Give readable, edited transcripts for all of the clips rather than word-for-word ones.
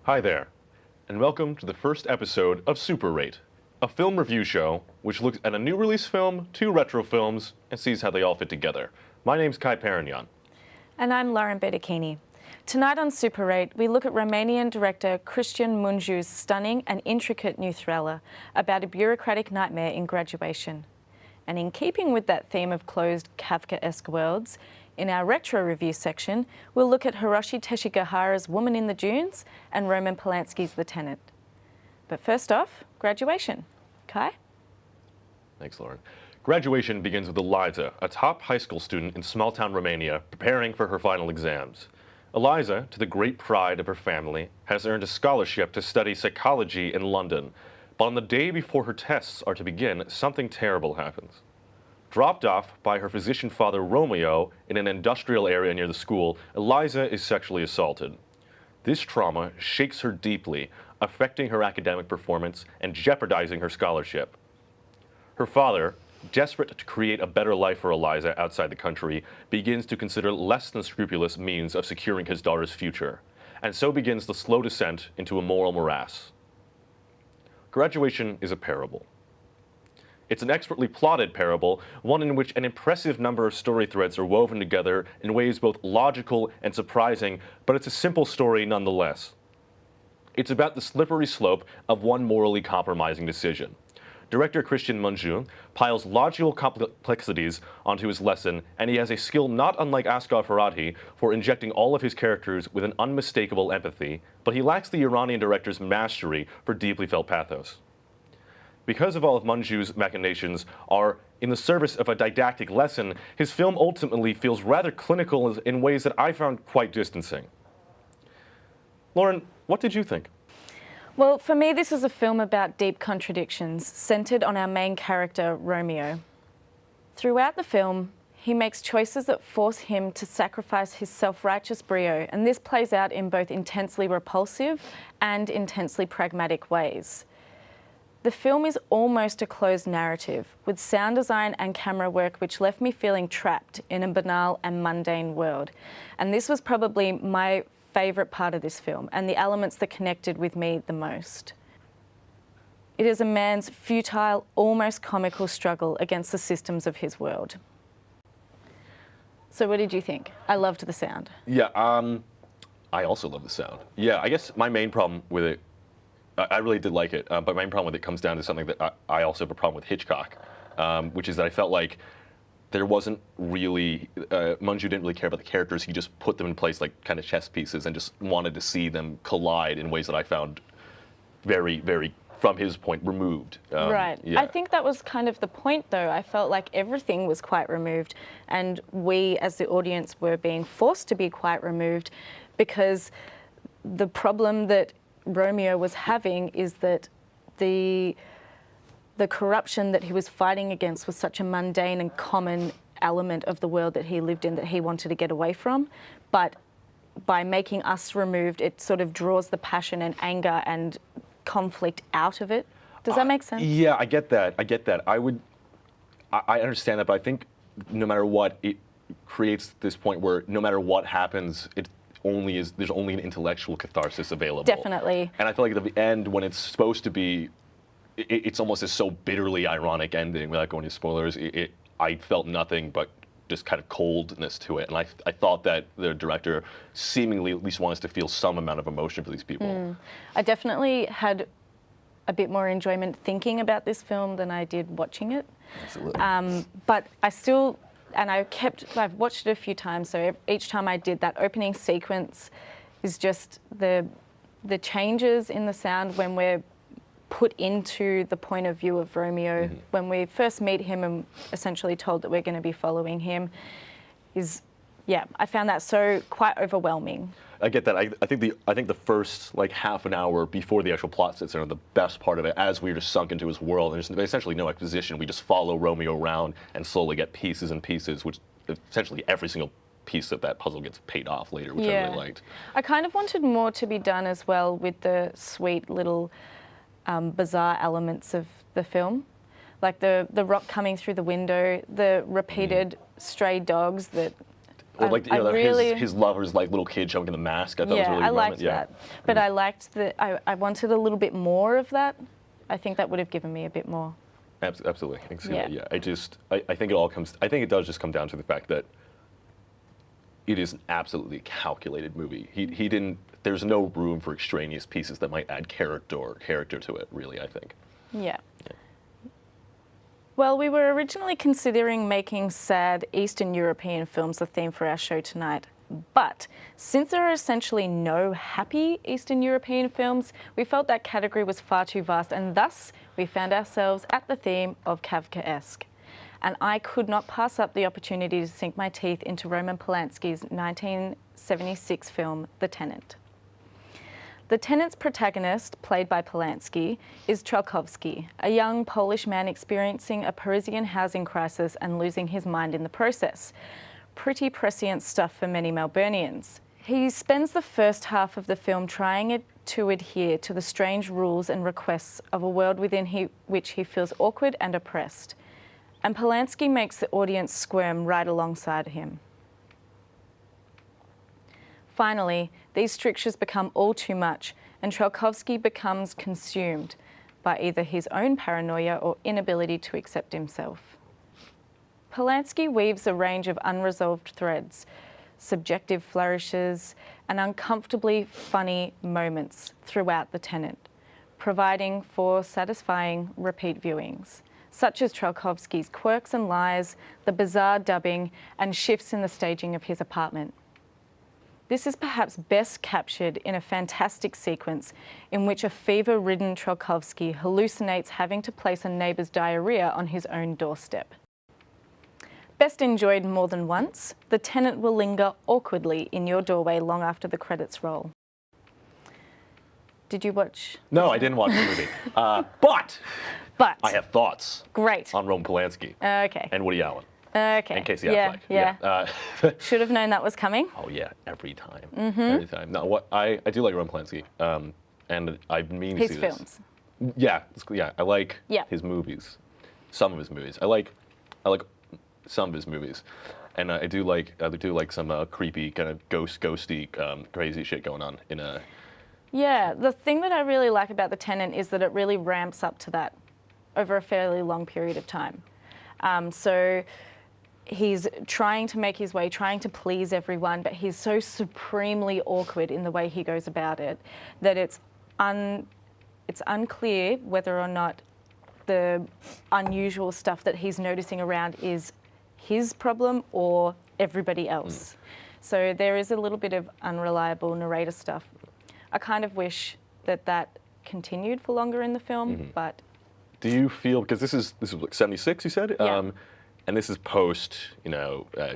Hi there, and welcome to the first episode of Super Rate, a film review show which looks at a new release film, two retro films, and sees how they all fit together. My name's Perrignon. And I'm Lauren Bertacchini. Tonight on Super Rate, we look at Romanian director Cristian Mungiu's stunning and intricate new thriller about a bureaucratic nightmare in graduation. And in keeping with that theme of closed Kafkaesque worlds, in our retro review section, we'll look at Hiroshi Teshigahara's Woman in the Dunes and Roman Polanski's The Tenant. But first off, graduation. Kai? Thanks, Lauren. Graduation begins with Eliza, a top high school student in small-town Romania, preparing for her final exams. Eliza, to the great pride of her family, has earned a scholarship to study psychology in London. But on the day before her tests are to begin, something terrible happens. Dropped off by her physician father Romeo in an industrial area near the school, Eliza is sexually assaulted. This trauma shakes her deeply, affecting her academic performance and jeopardizing her scholarship. Her father, desperate to create a better life for Eliza outside the country, begins to consider less than scrupulous means of securing his daughter's future, and so begins the slow descent into a moral morass. Graduation is a parable. It's an expertly plotted parable, one in which an impressive number of story threads are woven together in ways both logical and surprising, but it's a simple story nonetheless. It's about the slippery slope of one morally compromising decision. Director Cristian Mungiu piles logical complexities onto his lesson, and he has a skill not unlike Asghar Farhadi for injecting all of his characters with an unmistakable empathy, but he lacks the Iranian director's mastery for deeply felt pathos. Because of all of Mungiu's machinations are in the service of a didactic lesson, his film ultimately feels rather clinical in ways that I found quite distancing. Lauren, what did you think? Well, for me, this is a film about deep contradictions, centered on our main character, Romeo. Throughout the film, he makes choices that force him to sacrifice his self-righteous brio, and this plays out in both intensely repulsive and intensely pragmatic ways. The film is almost a closed narrative, with sound design and camera work which left me feeling trapped in a banal and mundane world. And this was probably my favourite part of this film, and the elements that connected with me the most. It is a man's futile, almost comical struggle against the systems of his world. So what did you think? I loved the sound. Yeah, I also love the sound. Yeah, I guess my main problem with it, I really did like it, but my main problem with it comes down to something that I also have a problem with Hitchcock, which is that I felt like there wasn't really, Mungiu didn't really care about the characters. He just put them in place like kind of chess pieces and just wanted to see them collide in ways that I found very, very, from his point, removed. Right. Yeah. I think that was kind of the point, though. I felt like everything was quite removed, and we, as the audience, were being forced to be quite removed, because the problem that Romeo was having is that the corruption that he was fighting against was such a mundane and common element of the world that he lived in that he wanted to get away from. But by making us removed, it sort of draws the passion and anger and conflict out of it. Does that make sense? Yeah, I get that. I understand that, but I think no matter what, it creates this point where no matter what happens, there's only an intellectual catharsis available. Definitely. And I feel like at the end, when it's supposed to be, it's almost a so bitterly ironic ending. Without going into spoilers, I felt nothing but just kind of coldness to it. And I thought that the director seemingly at least wants to feel some amount of emotion for these people. I definitely had a bit more enjoyment thinking about this film than I did watching it. Absolutely. But I've watched it a few times, so each time I did, that opening sequence is just the changes in the sound when we're put into the point of view of Romeo. When we first meet him and essentially told that we're going to be following him, I found that so quite overwhelming. I get that. I think the first like half an hour before the actual plot sits in, the best part of it, as we're just sunk into his world, and there's essentially no exposition. We just follow Romeo around and slowly get pieces and pieces, which essentially every single piece of that puzzle gets paid off later, which I really liked. I kind of wanted more to be done as well with the sweet little bizarre elements of the film. Like the rock coming through the window, the repeated stray dogs that Or like I really, his lover's like little kid showing in the mask. I thought was yeah, really I good liked moment. Yeah. that. But I liked that. I wanted a little bit more of that. I think that would have given me a bit more. Absolutely. I can see that. Yeah. Yeah. I think it all comes. I think it does just come down to the fact that it is an absolutely calculated movie. He didn't. There's no room for extraneous pieces that might add character to it. Really, I think. Yeah. Well, we were originally considering making sad Eastern European films the theme for our show tonight. But since there are essentially no happy Eastern European films, we felt that category was far too vast, and thus we found ourselves at the theme of Kafkaesque. And I could not pass up the opportunity to sink my teeth into Roman Polanski's 1976 film, The Tenant. The Tenant's protagonist, played by Polanski, is Trelkowski, a young Polish man experiencing a Parisian housing crisis and losing his mind in the process. Pretty prescient stuff for many Melburnians. He spends the first half of the film trying to adhere to the strange rules and requests of a world within which he feels awkward and oppressed. And Polanski makes the audience squirm right alongside him. Finally, these strictures become all too much, and Trelkowski becomes consumed by either his own paranoia or inability to accept himself. Polanski weaves a range of unresolved threads, subjective flourishes, and uncomfortably funny moments throughout The Tenant, providing for satisfying repeat viewings, such as Trelkowski's quirks and lies, the bizarre dubbing, and shifts in the staging of his apartment. This is perhaps best captured in a fantastic sequence in which a fever-ridden Trelkowski hallucinates having to place a neighbour's diarrhea on his own doorstep. Best enjoyed more than once, The Tenant will linger awkwardly in your doorway long after the credits roll. Did you watch? No, I didn't watch the movie. But I have thoughts. Great. On Roman Polanski. Okay. And Woody Allen. Okay. And Casey yeah, Affleck. Yeah. Should have known that was coming. Oh yeah, every time. Every time. No, what I do like Roman Polanski, and I mean to see His films. This. Yeah, I like Yeah. his movies. Some of his movies. I like some of his movies, and I do like some creepy kind of ghosty crazy shit going on in a. Yeah, the thing that I really like about The Tenant is that it really ramps up to that over a fairly long period of time. So he's trying to make his way, trying to please everyone, but he's so supremely awkward in the way he goes about it that it's unclear whether or not the unusual stuff that he's noticing around is his problem or everybody else. So there is a little bit of unreliable narrator stuff. I kind of wish that continued for longer in the film, but... Do you feel, because this is like 76, you said? Yeah. And this is post,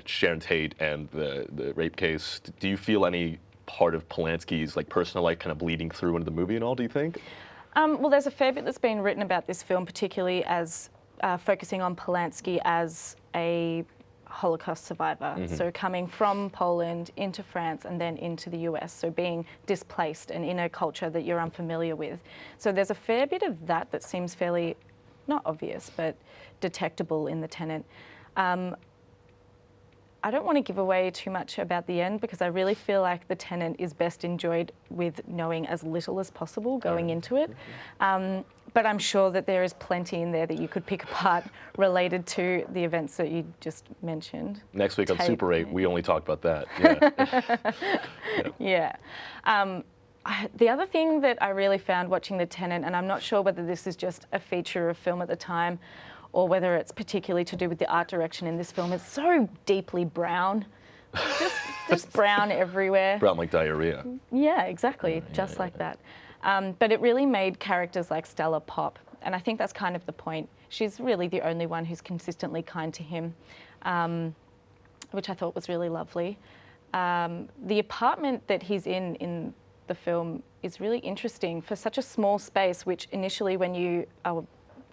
Sharon Tate and the rape case. Do you feel any part of Polanski's like personal life kind of bleeding through into the movie and all, do you think? Well, there's a fair bit that's been written about this film, particularly as focusing on Polanski as a Holocaust survivor. So coming from Poland into France and then into the US, so being displaced and in a culture that you're unfamiliar with. So there's a fair bit of that seems fairly, not obvious, but detectable in The Tenant. I don't want to give away too much about the end because I really feel like The Tenant is best enjoyed with knowing as little as possible going into it. But I'm sure that there is plenty in there that you could pick apart related to the events that you just mentioned. Next week on Super 8, we only talk about that. Yeah. Yeah. The other thing that I really found watching The Tenant, and I'm not sure whether this is just a feature of film at the time or whether it's particularly to do with the art direction in this film, it's so deeply brown. Just brown everywhere. Brown like diarrhea. Yeah, exactly, just like that. But it really made characters like Stella pop, and I think that's kind of the point. She's really the only one who's consistently kind to him, which I thought was really lovely. The apartment that he's in the film is really interesting for such a small space, which initially when you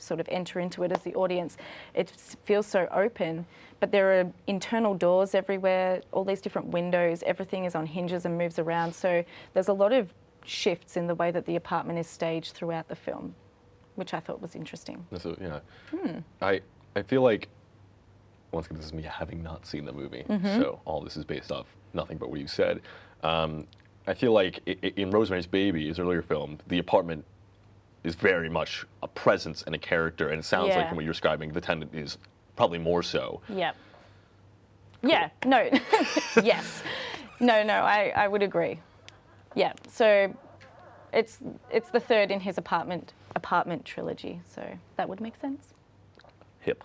sort of enter into it as the audience, it feels so open, but there are internal doors everywhere, all these different windows, everything is on hinges and moves around, so there's a lot of shifts in the way that the apartment is staged throughout the film, which I thought was interesting. So, yeah. I feel like once again, this is me having not seen the movie, so all this is based off nothing but what you said. I feel like in Rosemary's Baby, his earlier film, the apartment is very much a presence and a character, and it sounds like from what you're describing, The Tenant is probably more so. Yep. Cool. Yeah, no, yes. No, I would agree. Yeah, so it's the third in his apartment trilogy, so that would make sense. Hip.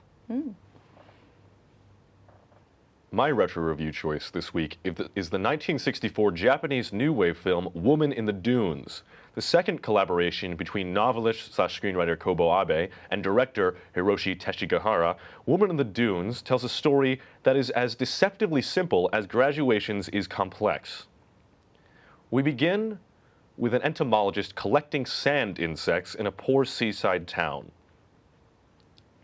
My retro review choice this week is the 1964 Japanese new wave film Woman in the Dunes, the second collaboration between novelist/screenwriter Kobo Abe and director Hiroshi Teshigahara. Woman in the Dunes tells a story that is as deceptively simple as Graduations is complex. We begin with an entomologist collecting sand insects in a poor seaside town.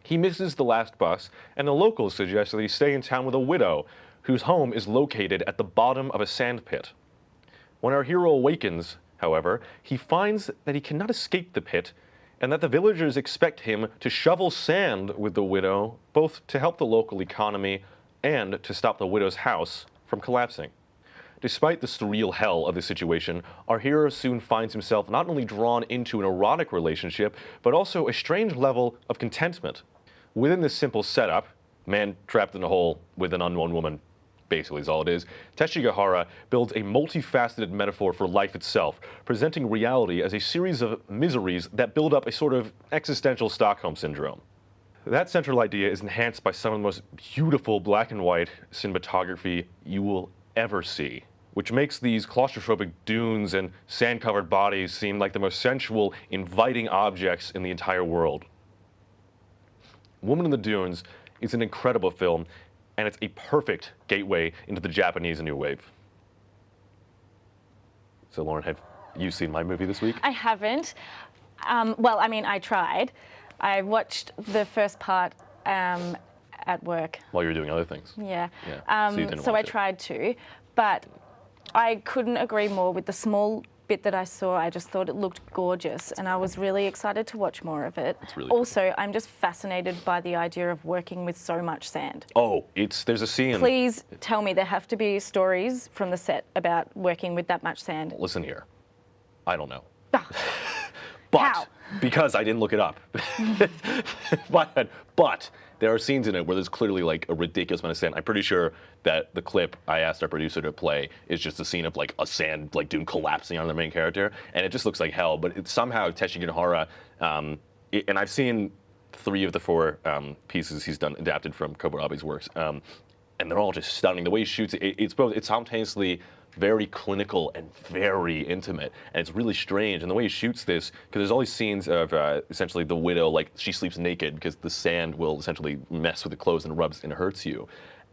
He misses the last bus, and the locals suggest that he stay in town with a widow whose home is located at the bottom of a sand pit. When our hero awakens, however, he finds that he cannot escape the pit and that the villagers expect him to shovel sand with the widow, both to help the local economy and to stop the widow's house from collapsing. Despite the surreal hell of the situation, our hero soon finds himself not only drawn into an erotic relationship, but also a strange level of contentment. Within this simple setup, man trapped in a hole with an unknown woman, basically is all it is, Teshigahara builds a multifaceted metaphor for life itself, presenting reality as a series of miseries that build up a sort of existential Stockholm syndrome. That central idea is enhanced by some of the most beautiful black and white cinematography you will ever see, which makes these claustrophobic dunes and sand-covered bodies seem like the most sensual, inviting objects in the entire world. Woman in the Dunes is an incredible film, and it's a perfect gateway into the Japanese New Wave. So, Lauren, have you seen my movie this week? I haven't. Well, I mean, I tried. I watched the first part at work. While you were doing other things. Yeah. So I tried to, but I couldn't agree more with the small bit that I saw. I just thought it looked gorgeous, and I was really excited to watch more of it. It's really cool. Also, I'm just fascinated by the idea of working with so much sand. Oh, there's a scene. Please tell me there have to be stories from the set about working with that much sand. Listen here. I don't know. Ah. But How? because I didn't look it up. but there are scenes in it where there's clearly like a ridiculous amount of sand. I'm pretty sure that the clip I asked our producer to play is just a scene of like a sand like dune collapsing on the main character, and it just looks like hell. But it's somehow Teshigahara, and I've seen 3 of the 4 pieces he's done adapted from Kobo Abe's works, and they're all just stunning. The way he shoots it, it's simultaneously very clinical and very intimate, and it's really strange. And the way he shoots this, because there's all these scenes of essentially the widow, like she sleeps naked because the sand will essentially mess with the clothes and rubs and hurts you.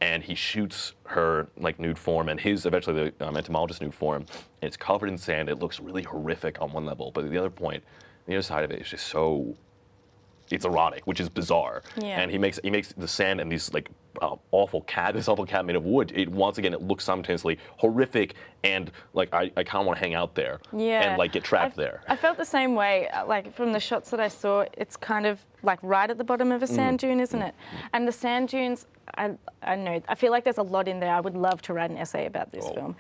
And he shoots her like nude form, and his eventually the entomologist nude form, and it's covered in sand. It looks really horrific on one level, but the other side of it is just so. It's erotic, which is bizarre. Yeah. And he makes the sand and these like awful cat made of wood. Once again, it looks simultaneously horrific and like I kind of want to hang out there and like get trapped there. I felt the same way. Like from the shots that I saw, it's kind of like right at the bottom of a sand dune, isn't it? And the sand dunes, I know. I feel like there's a lot in there. I would love to write an essay about this film.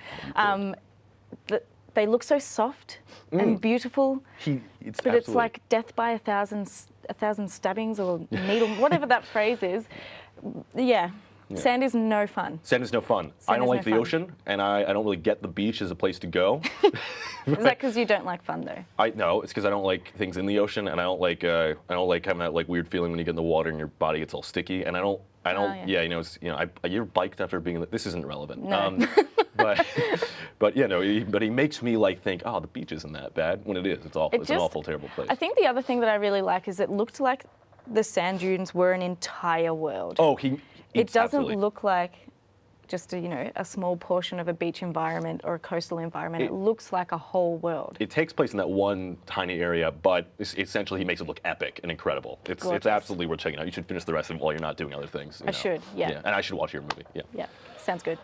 They look so soft and beautiful, but it's like death by a thousand stabbings or needle, whatever that phrase is. Yeah. Sand is no fun. Sand is no fun. I don't like the ocean, and I don't really get the beach as a place to go. Is that because you don't like fun though? No, it's because I don't like things in the ocean, and I don't like having that like weird feeling when you get in the water and your body gets all sticky, and I don't. You're biked after being. This isn't relevant. No. But he makes me like think, oh, the beach isn't that bad when it is. It's awful. It's an awful, terrible place. I think the other thing that I really like is it looked like the sand dunes were an entire world. Oh, it doesn't look like just a small portion of a beach environment or a coastal environment. It looks like a whole world. It takes place in that one tiny area, but essentially he makes it look epic and incredible. It's absolutely worth checking out. You should finish the rest of it while you're not doing other things. I should, yeah. And I should watch your movie, yeah. Yeah, sounds good.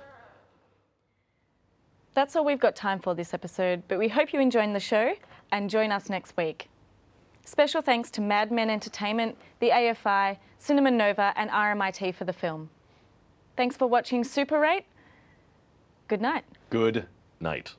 That's all we've got time for this episode, but we hope you enjoyed the show and join us next week. Special thanks to Mad Men Entertainment, the AFI, Cinema Nova and RMIT for the film. Thanks for watching Super 8. Good night. Good night.